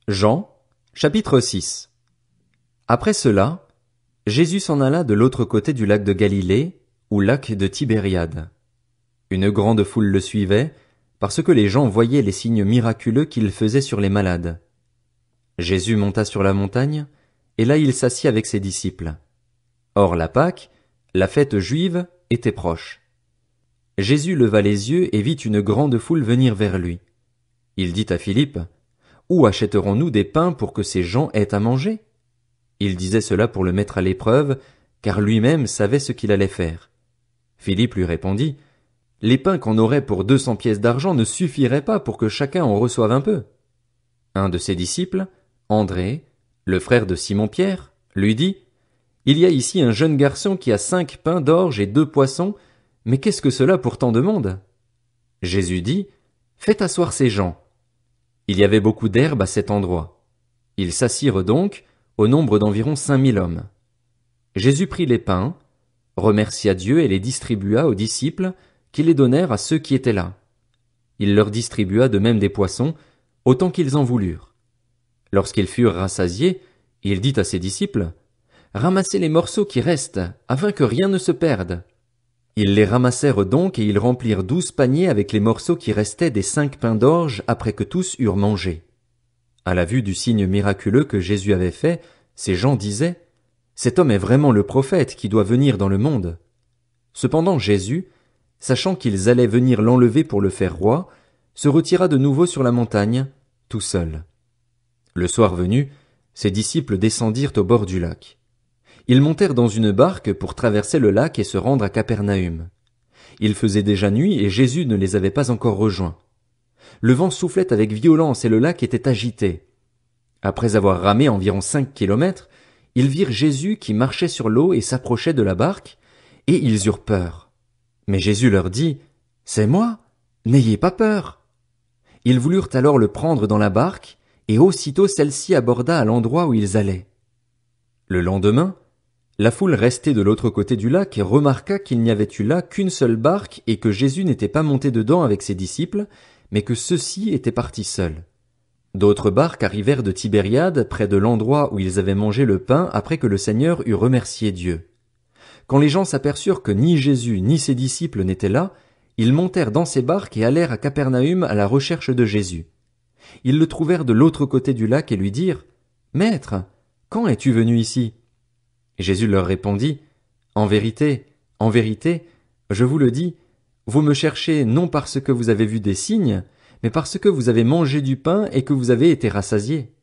Jean, chapitre 6. Après cela, Jésus s'en alla de l'autre côté du lac de Galilée, ou lac de Tibériade. Une grande foule le suivait, parce que les gens voyaient les signes miraculeux qu'il faisait sur les malades. Jésus monta sur la montagne, et là il s'assit avec ses disciples. Or la Pâque, la fête juive, était proche. Jésus leva les yeux et vit une grande foule venir vers lui. Il dit à Philippe, « Où achèterons-nous des pains pour que ces gens aient à manger ?» Il disait cela pour le mettre à l'épreuve, car lui-même savait ce qu'il allait faire. Philippe lui répondit, « Les pains qu'on aurait pour 200 pièces d'argent ne suffiraient pas pour que chacun en reçoive un peu. » Un de ses disciples, André, le frère de Simon-Pierre, lui dit, « Il y a ici un jeune garçon qui a 5 pains d'orge et 2 poissons, mais qu'est-ce que cela pour tant de monde ?» Jésus dit, « Faites asseoir ces gens. » Il y avait beaucoup d'herbe à cet endroit. Ils s'assirent donc, au nombre d'environ 5000 hommes. Jésus prit les pains, remercia Dieu et les distribua aux disciples, qui les donnèrent à ceux qui étaient là. Il leur distribua de même des poissons, autant qu'ils en voulurent. Lorsqu'ils furent rassasiés, il dit à ses disciples, « Ramassez les morceaux qui restent, afin que rien ne se perde. » Ils les ramassèrent donc et ils remplirent 12 paniers avec les morceaux qui restaient des 5 pains d'orge après que tous eurent mangé. À la vue du signe miraculeux que Jésus avait fait, ces gens disaient, « Cet homme est vraiment le prophète qui doit venir dans le monde. » Cependant Jésus, sachant qu'ils allaient venir l'enlever pour le faire roi, se retira de nouveau sur la montagne, tout seul. Le soir venu, ses disciples descendirent au bord du lac. Ils montèrent dans une barque pour traverser le lac et se rendre à Capernaüm. Il faisait déjà nuit et Jésus ne les avait pas encore rejoints. Le vent soufflait avec violence et le lac était agité. Après avoir ramé environ 5 kilomètres, ils virent Jésus qui marchait sur l'eau et s'approchait de la barque, et ils eurent peur. Mais Jésus leur dit, « C'est moi, n'ayez pas peur. » Ils voulurent alors le prendre dans la barque, et aussitôt celle-ci aborda à l'endroit où ils allaient. Le lendemain, la foule restée de l'autre côté du lac remarqua qu'il n'y avait eu là qu'une seule barque et que Jésus n'était pas monté dedans avec ses disciples, mais que ceux-ci étaient partis seuls. D'autres barques arrivèrent de Tibériade, près de l'endroit où ils avaient mangé le pain après que le Seigneur eut remercié Dieu. Quand les gens s'aperçurent que ni Jésus ni ses disciples n'étaient là, ils montèrent dans ces barques et allèrent à Capernaüm à la recherche de Jésus. Ils le trouvèrent de l'autre côté du lac et lui dirent, « Maître, quand es-tu venu ici ?» Jésus leur répondit, « en vérité, je vous le dis, vous me cherchez non parce que vous avez vu des signes, mais parce que vous avez mangé du pain et que vous avez été rassasiés.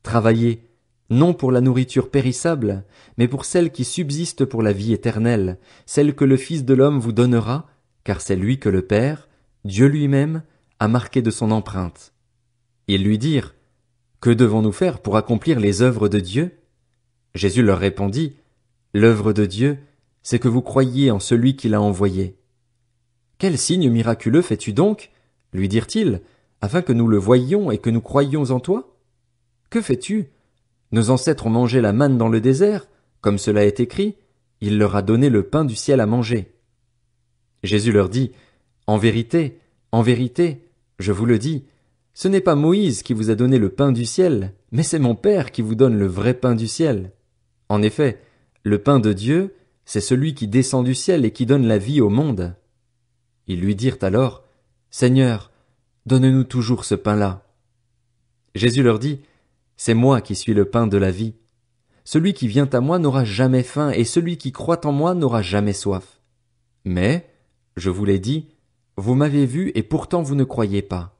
Travaillez, non pour la nourriture périssable, mais pour celle qui subsiste pour la vie éternelle, celle que le Fils de l'homme vous donnera, car c'est lui que le Père, Dieu lui-même, a marqué de son empreinte. » Ils lui dirent, « Que devons-nous faire pour accomplir les œuvres de Dieu ?» Jésus leur répondit, « L'œuvre de Dieu, c'est que vous croyiez en celui qui l'a envoyé. » « Quel signe miraculeux fais-tu donc, lui dirent-ils, afin que nous le voyions et que nous croyions en toi? Que fais-tu? Nos ancêtres ont mangé la manne dans le désert, comme cela est écrit, il leur a donné le pain du ciel à manger. » Jésus leur dit, « en vérité, je vous le dis, ce n'est pas Moïse qui vous a donné le pain du ciel, mais c'est mon Père qui vous donne le vrai pain du ciel. En effet, le pain de Dieu, c'est celui qui descend du ciel et qui donne la vie au monde. » Ils lui dirent alors, « Seigneur, donne-nous toujours ce pain-là. » Jésus leur dit, « C'est moi qui suis le pain de la vie. Celui qui vient à moi n'aura jamais faim, et celui qui croit en moi n'aura jamais soif. Mais, je vous l'ai dit, vous m'avez vu et pourtant vous ne croyez pas.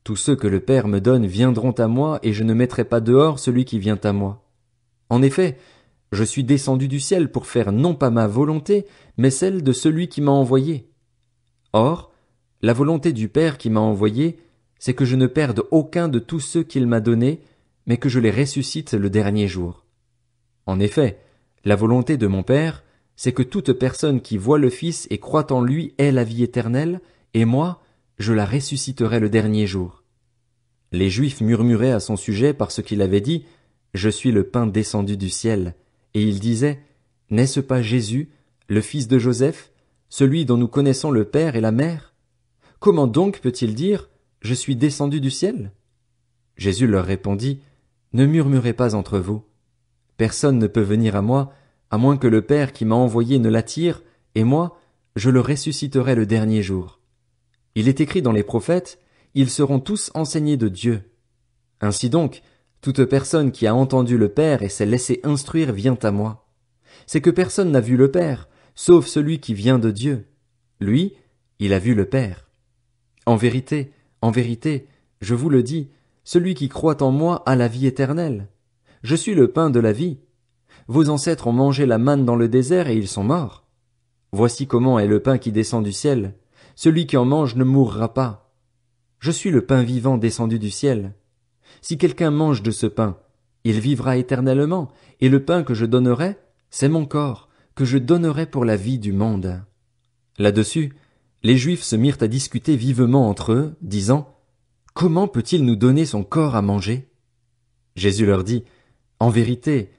Tous ceux que le Père me donne viendront à moi, et je ne mettrai pas dehors celui qui vient à moi. En effet, je suis descendu du ciel pour faire non pas ma volonté, mais celle de celui qui m'a envoyé. Or, la volonté du Père qui m'a envoyé, c'est que je ne perde aucun de tous ceux qu'il m'a donnés, mais que je les ressuscite le dernier jour. En effet, la volonté de mon Père, c'est que toute personne qui voit le Fils et croit en lui ait la vie éternelle, et moi, je la ressusciterai le dernier jour. » Les Juifs murmuraient à son sujet parce qu'il avait dit, « Je suis le pain descendu du ciel. » Et ils disaient, « N'est-ce pas Jésus, le fils de Joseph, celui dont nous connaissons le père et la mère? Comment donc peut-il dire, « Je suis descendu du ciel » ? Jésus leur répondit, Ne murmurez pas entre vous. Personne ne peut venir à moi, à moins que le Père qui m'a envoyé ne l'attire, et moi, je le ressusciterai le dernier jour. Il est écrit dans les prophètes, ils seront tous enseignés de Dieu. Ainsi donc, toute personne qui a entendu le Père et s'est laissé instruire vient à moi. C'est que personne n'a vu le Père, sauf celui qui vient de Dieu. Lui, il a vu le Père. En vérité, je vous le dis, celui qui croit en moi a la vie éternelle. Je suis le pain de la vie. Vos ancêtres ont mangé la manne dans le désert et ils sont morts. Voici comment est le pain qui descend du ciel. Celui qui en mange ne mourra pas. Je suis le pain vivant descendu du ciel. Si quelqu'un mange de ce pain, il vivra éternellement, et le pain que je donnerai, c'est mon corps, que je donnerai pour la vie du monde. Là-dessus, les Juifs se mirent à discuter vivement entre eux, disant, Comment peut-il nous donner son corps à manger? Jésus leur dit, En vérité,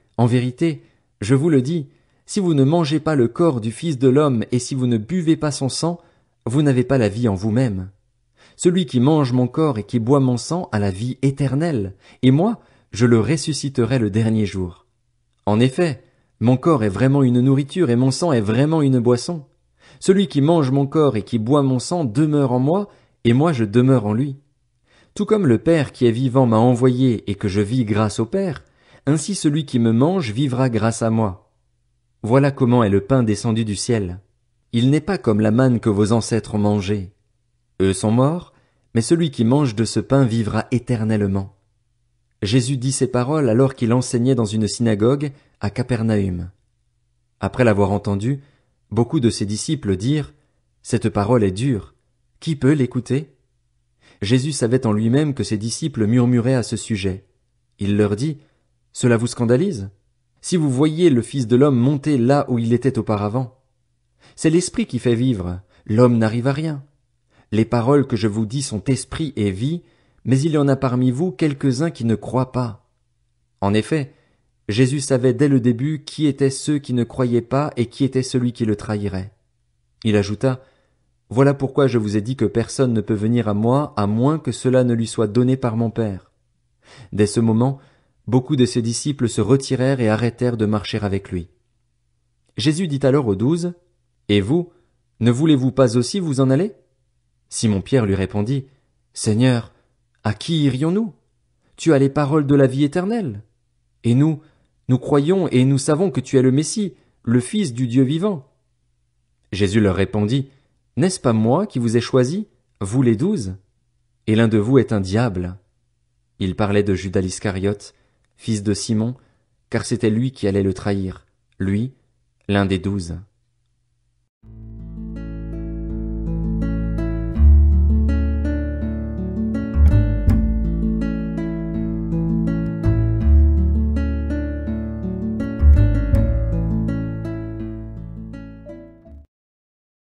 je vous le dis, si vous ne mangez pas le corps du Fils de l'homme et si vous ne buvez pas son sang, vous n'avez pas la vie en vous-même. Celui qui mange mon corps et qui boit mon sang a la vie éternelle, et moi, je le ressusciterai le dernier jour. En effet, mon corps est vraiment une nourriture et mon sang est vraiment une boisson. Celui qui mange mon corps et qui boit mon sang demeure en moi, et moi je demeure en lui. Tout comme le Père qui est vivant m'a envoyé et que je vis grâce au Père, ainsi celui qui me mange vivra grâce à moi. Voilà comment est le pain descendu du ciel. Il n'est pas comme la manne que vos ancêtres ont mangée. Eux sont morts, mais celui qui mange de ce pain vivra éternellement. Jésus dit ces paroles alors qu'il enseignait dans une synagogue à Capernaüm. Après l'avoir entendu, beaucoup de ses disciples dirent, Cette parole est dure. Qui peut l'écouter? Jésus savait en lui-même que ses disciples murmuraient à ce sujet. Il leur dit, Cela vous scandalise? Si vous voyiez le Fils de l'homme monter là où il était auparavant. C'est l'Esprit qui fait vivre, l'homme n'arrive à rien. Les paroles que je vous dis sont esprit et vie, mais il y en a parmi vous quelques-uns qui ne croient pas. En effet, Jésus savait dès le début qui étaient ceux qui ne croyaient pas et qui était celui qui le trahirait. Il ajouta, Voilà pourquoi je vous ai dit que personne ne peut venir à moi à moins que cela ne lui soit donné par mon Père. Dès ce moment, beaucoup de ses disciples se retirèrent et arrêtèrent de marcher avec lui. Jésus dit alors aux 12, Et vous, ne voulez-vous pas aussi vous en aller? Simon-Pierre lui répondit, Seigneur, à qui irions-nous? Tu as les paroles de la vie éternelle. Et nous croyons et nous savons que tu es le Messie, le Fils du Dieu vivant. Jésus leur répondit, N'est-ce pas moi qui vous ai choisis, vous les 12? Et l'un de vous est un diable. Il parlait de Judas l'Iscariote, fils de Simon, car c'était lui qui allait le trahir, lui, l'un des 12.